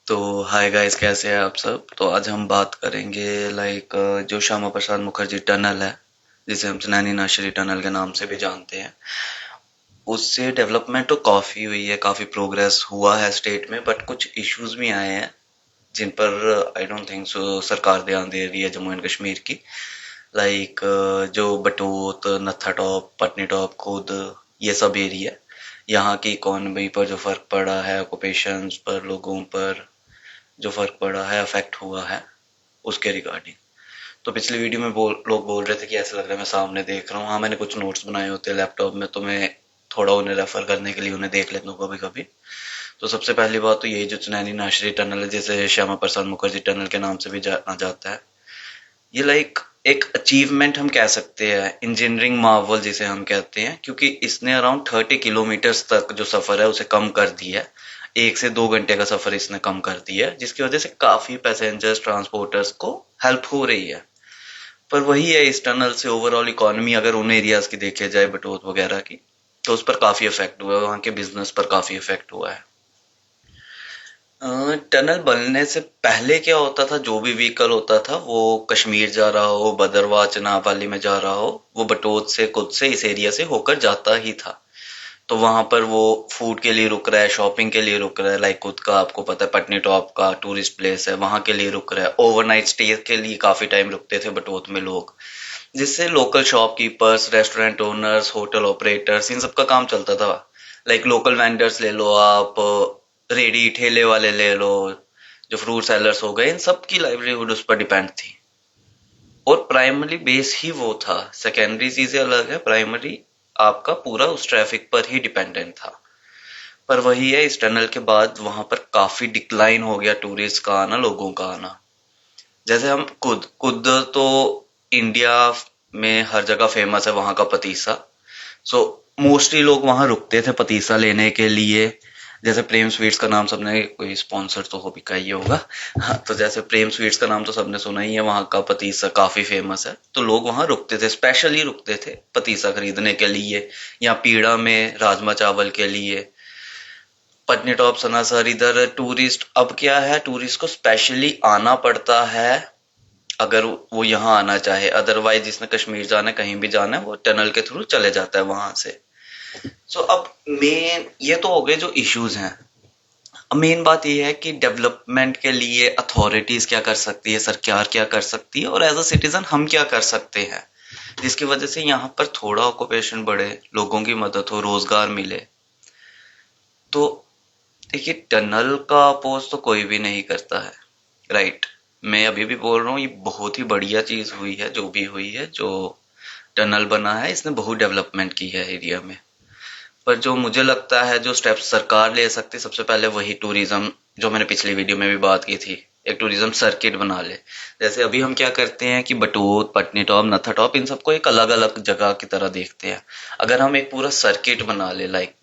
तो hi guys, कैसे हैं आप सब। तो आज हम बात करेंगे जो श्यामा प्रसाद मुखर्जी टनल है, जिसे हम चनैनी नाशरी टनल के नाम से भी जानते हैं। उससे डेवलपमेंट तो काफ़ी हुई है, काफ़ी प्रोग्रेस हुआ है स्टेट में, बट कुछ इश्यूज भी आए हैं जिन पर आई डोंट थिंक सो सरकार ध्यान दे रही है जम्मू एंड कश्मीर की। लाइक जो बटोत, नत्था टॉप, पटनी टॉप, खुद ये सब एरिया, यहाँ की इकोनॉमी पर जो फर्क पड़ा है, ऑक्यूपेशंस पर, लोगों पर जो फर्क पड़ा है, अफेक्ट हुआ है, उसके रिगार्डिंग। तो पिछली वीडियो में लोग बोल रहे थे कि ऐसा लग रहा है मैं सामने देख रहा हूँ। हाँ, मैंने कुछ नोट्स बनाए होते हैं लैपटॉप में, तो मैं थोड़ा उन्हें रेफर करने के लिए उन्हें देख लेता हूँ कभी कभी। तो सबसे पहली बात तो यही, जो चनैनी नाशरी टनल है, जिसे श्यामा प्रसाद मुखर्जी टनल के नाम से भी जाना जाता है, ये एक अचीवमेंट हम कह सकते हैं, इंजीनियरिंग मार्वल जिसे हम कहते हैं, क्योंकि इसने अराउंड 30 किलोमीटर्स तक जो सफर है उसे कम कर दिया है। 1 से 2 घंटे का सफर इसने कम कर दिया है, जिसकी वजह से काफी पैसेंजर्स, ट्रांसपोर्टर्स को हेल्प हो रही है। पर वही है, इस टनल से ओवरऑल इकोनॉमी अगर उन एरियाज की देखी जाए, बटोत वगैरह की, तो उस पर काफी इफेक्ट हुआ है, वहाँ के बिजनेस पर काफी इफेक्ट हुआ है। टनल बनने से पहले क्या होता था, जो भी व्हीकल होता था वो कश्मीर जा रहा हो, भदरवाह चनाब में जा रहा हो, वो बटोत से, खुद से, इस एरिया से होकर जाता ही था। तो वहां पर वो फूड के लिए रुक रहा है, शॉपिंग के लिए रुक रहा है, लाइक खुद का आपको पता है पटनी टॉप का टूरिस्ट प्लेस है, वहां के लिए रुक रहा है, ओवरनाइट स्टे के लिए काफी टाइम रुकते थे बटोत में लोग, जिससे local shopkeepers, restaurant owners, hotel operators, इन सबका काम चलता था। लाइक लोकल वेंडर्स ले लो आप, रेडी ठेले वाले ले लो, जो फ्रूट सेलर्स हो गए, इन सब की लाइवलीहुड उस पर डिपेंड थी। और प्राइमरी बेस ही वो था, सेकेंडरी चीजें अलग है, प्राइमरी आपका पूरा उस ट्रैफिक पर ही डिपेंडेंट था। पर वही है, इस टनल के बाद वहां पर काफी डिक्लाइन हो गया टूरिस्ट का आना, लोगों का आना। जैसे हम खुद खुद तो इंडिया में हर जगह फेमस है वहां का पतीसा। सो मोस्टली लोग वहां रुकते थे पतीसा लेने के लिए। जैसे प्रेम स्वीट्स का नाम सबने, कोई स्पॉन्सर तो हो भी का ही होगा। हाँ, तो जैसे प्रेम स्वीट्स का नाम तो सबने सुना ही है, वहां का पतीसा काफी फेमस है, तो लोग वहां रुकते थे, स्पेशली रुकते थे पतीसा खरीदने के लिए, या पीड़ा में राजमा चावल के लिए। पटनी टॉप, सनासर, इधर टूरिस्ट, अब क्या है, टूरिस्ट को स्पेशली आना पड़ता है अगर वो यहाँ आना चाहे। अदरवाइज जिसने कश्मीर जाना है, कहीं भी जाना है, वो टनल के थ्रू चले जाता है वहां से। सो अब मेन ये तो हो गए जो इश्यूज हैं। अब मेन बात ये है कि डेवलपमेंट के लिए अथॉरिटीज क्या कर सकती है, सरकार क्या कर सकती है, और एज अ सिटीजन हम क्या कर सकते हैं, जिसकी वजह से यहाँ पर थोड़ा ऑक्यूपेशन बढ़े, लोगों की मदद हो, रोजगार मिले। तो देखिए, टनल का अपोज तो कोई भी नहीं करता है, राइट। मैं अभी भी बोल रहा हूँ, ये बहुत ही बढ़िया चीज हुई है, जो भी हुई है, जो टनल बना है, इसने बहुत डेवलपमेंट की है एरिया में। पर जो मुझे लगता है जो स्टेप्स सरकार ले सकती है, सबसे पहले वही टूरिज्म, जो मैंने पिछली वीडियो में भी बात की थी, एक टूरिज्म सर्किट बना ले। जैसे अभी हम क्या करते हैं कि बटोत, पटनी टॉप, नत्था टॉप, इन सबको एक अलग अलग जगह की तरह देखते हैं। अगर हम एक पूरा सर्किट बना ले, लाइक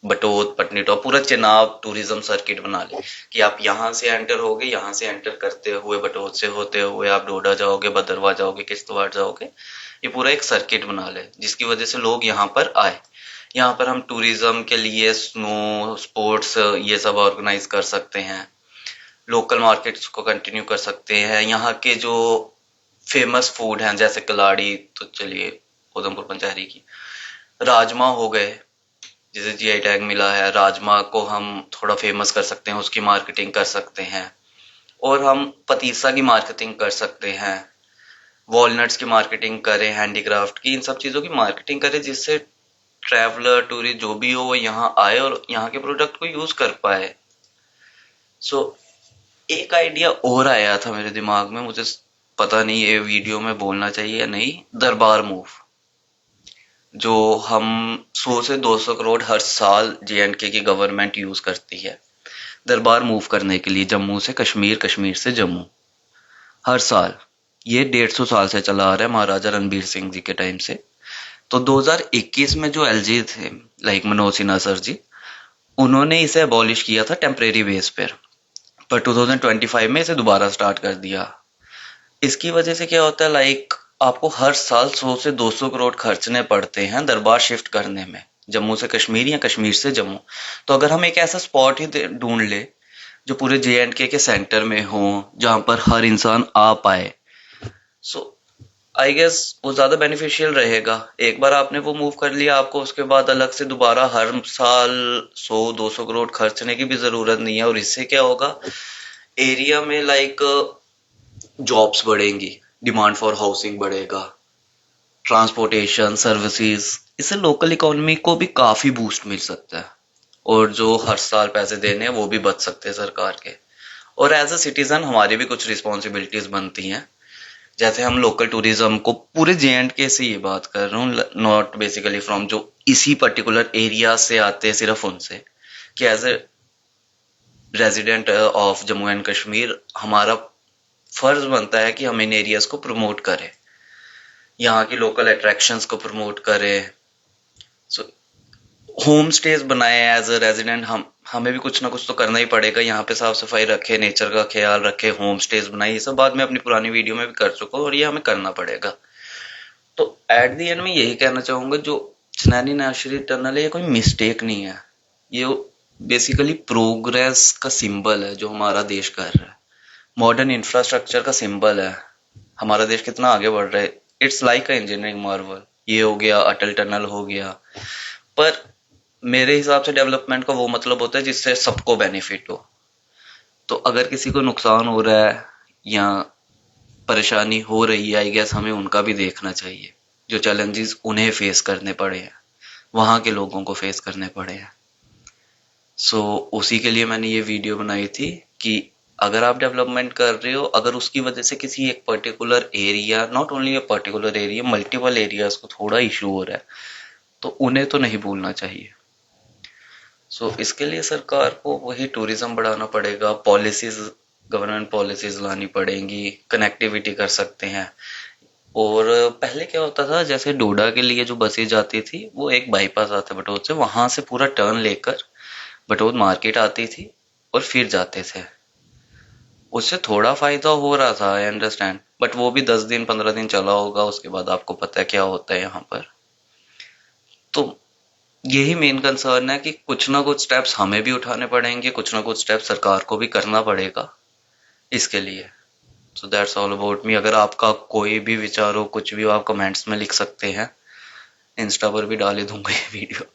बटोत, पटनी टॉप, पूरा चेनाब टूरिज्म सर्किट बना ले, कि आप यहाँ से एंटर होगे, यहाँ से एंटर करते हुए बटोत से होते हुए आप डोडा जाओगे, भदरवाह जाओगे, किश्तवाड़ जाओगे, ये पूरा एक सर्किट बना ले, जिसकी वजह से लोग यहाँ पर आए। यहाँ पर हम टूरिज्म के लिए स्नो स्पोर्ट्स ये सब ऑर्गेनाइज कर सकते हैं, लोकल मार्केट्स को कंटिन्यू कर सकते हैं। यहाँ के जो फेमस फूड हैं, जैसे कलाड़ी, तो चलिए उधमपुर पंचहरी की, राजमा हो गए, जिसे जीआई टैग मिला है, राजमा को हम थोड़ा फेमस कर सकते हैं, उसकी मार्केटिंग कर सकते हैं। और हम पतीसा की मार्केटिंग कर सकते हैं, वॉलनट्स की मार्केटिंग करें, हैंडीक्राफ्ट की, इन सब चीज़ों की मार्केटिंग करें, जिससे ट्रैवलर, टूरिस्ट जो भी हो, वो यहाँ आए और यहाँ के प्रोडक्ट को यूज कर पाए। सो एक आइडिया और आया था मेरे दिमाग में, मुझे पता नहीं ये वीडियो में बोलना चाहिए या नहीं, दरबार मूव, जो हम 100 से 200 करोड़ हर साल जेएंडके की गवर्नमेंट यूज करती है दरबार मूव करने के लिए, जम्मू से कश्मीर, कश्मीर से जम्मू, हर साल। ये 150 साल से चला आ रहा है, महाराजा रणबीर सिंह जी के टाइम से। तो 2021 में जो एलजी थे, लाइक मनोज सिन्हा सर जी, उन्होंने इसे अबॉलिश किया था टेम्परेरी बेस पर 2025 में इसे दोबारा स्टार्ट कर दिया। इसकी वजह से क्या होता है, लाइक आपको हर साल 100 से 200 करोड़ खर्चने पड़ते हैं दरबार शिफ्ट करने में, जम्मू से कश्मीर या कश्मीर से जम्मू। तो अगर हम एक ऐसा स्पॉट ही ढूंढ ले जो पूरे JNK के सेंटर में हो, जहां पर हर इंसान आ पाए। सो आई गेस वो ज्यादा बेनिफिशियल रहेगा। एक बार आपने वो मूव कर लिया, आपको उसके बाद अलग से दोबारा हर साल 100-200 करोड़ खर्चने की भी जरूरत नहीं है। और इससे क्या होगा, एरिया में लाइक जॉब्स बढ़ेंगी, डिमांड फॉर हाउसिंग बढ़ेगा, ट्रांसपोर्टेशन सर्विसेज, इससे लोकल इकोनॉमी को भी काफी बूस्ट मिल सकता है। और जो हर साल पैसे देने हैं वो भी बच सकते हैं सरकार के। और एज अ सिटीजन हमारी भी कुछ रिस्पॉन्सिबिलिटीज बनती हैं। जैसे हम लोकल टूरिज्म को, पूरे JNK से ये बात कर रहा हूँ, नॉट बेसिकली फ्रॉम जो इसी पर्टिकुलर एरिया से आते हैं, सिर्फ उनसे, कि as a resident of Jammu and Kashmir हमारा फर्ज बनता है कि हम इन एरियाज को प्रमोट करें, यहाँ की लोकल अट्रैक्शंस को प्रमोट करें। सो होम स्टेज बनाए एज अ रेजिडेंट, हमें भी कुछ ना कुछ तो करना ही पड़ेगा। यहाँ पे साफ सफाई रखे, नेचर का ख्याल रखे, होम स्टेज बनाए। ये सब बात मैं अपनी पुरानी वीडियो में भी कर चुका हूँ और ये हमें करना पड़ेगा। तो एट द एंड में यही कहना चाहूंगा, जो चनैनी नेशनल टनल है ये कोई मिस्टेक नहीं है। ये बेसिकली प्रोग्रेस का सिंबल है जो हमारा देश कर रहा है, मॉडर्न इंफ्रास्ट्रक्चर का सिंबल है। हमारा देश कितना आगे बढ़ रहा है। It's like a engineering Marvel. ये हो गया, अटल टनल हो गया। पर मेरे हिसाब से डेवलपमेंट का वो मतलब होता है जिससे सबको बेनिफिट हो। तो अगर किसी को नुकसान हो रहा है या परेशानी हो रही है, आई गेस हमें उनका भी देखना चाहिए। जो चैलेंजेस उन्हें फेस करने पड़े हैं, वहां के लोगों को फेस करने पड़े हैं। सो उसी के लिए मैंने ये वीडियो बनाई थी कि अगर आप डेवलपमेंट कर रहे हो, अगर उसकी वजह से किसी एक particular area, not only a particular area, multiple areas को थोड़ा इशू हो रहा है, तो उन्हें तो नहीं भूलना चाहिए। सो इसके लिए सरकार को वही टूरिज्म बढ़ाना पड़ेगा, पॉलिसीज, गवर्नमेंट पॉलिसीज लानी पड़ेंगी, कनेक्टिविटी कर सकते हैं। और पहले क्या होता था, जैसे डोडा के लिए जो बसें जाती थी, वो एक बाईपास आता है बटोत से, वहां से पूरा टर्न लेकर बटोत मार्केट आती थी और फिर जाते थे। उससे थोड़ा फायदा हो रहा था, आई अंडरस्टैंड, बट वो भी 10 दिन 15 दिन चला होगा, उसके बाद आपको पता है क्या होता है यहाँ पर। तो यही मेन कंसर्न है कि कुछ ना कुछ स्टेप्स हमें भी उठाने पड़ेंगे, कुछ ना कुछ स्टेप्स सरकार को भी करना पड़ेगा इसके लिए। So that's all about me. अगर आपका कोई भी विचार हो, कुछ भी हो, आप कमेंट्स में लिख सकते हैं। इंस्टा पर भी डाले दूंगा ये वीडियो।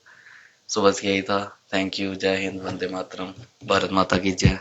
सो बस यही था। Thank you. जय हिंद, वंदे मातरम, भारत माता की जय।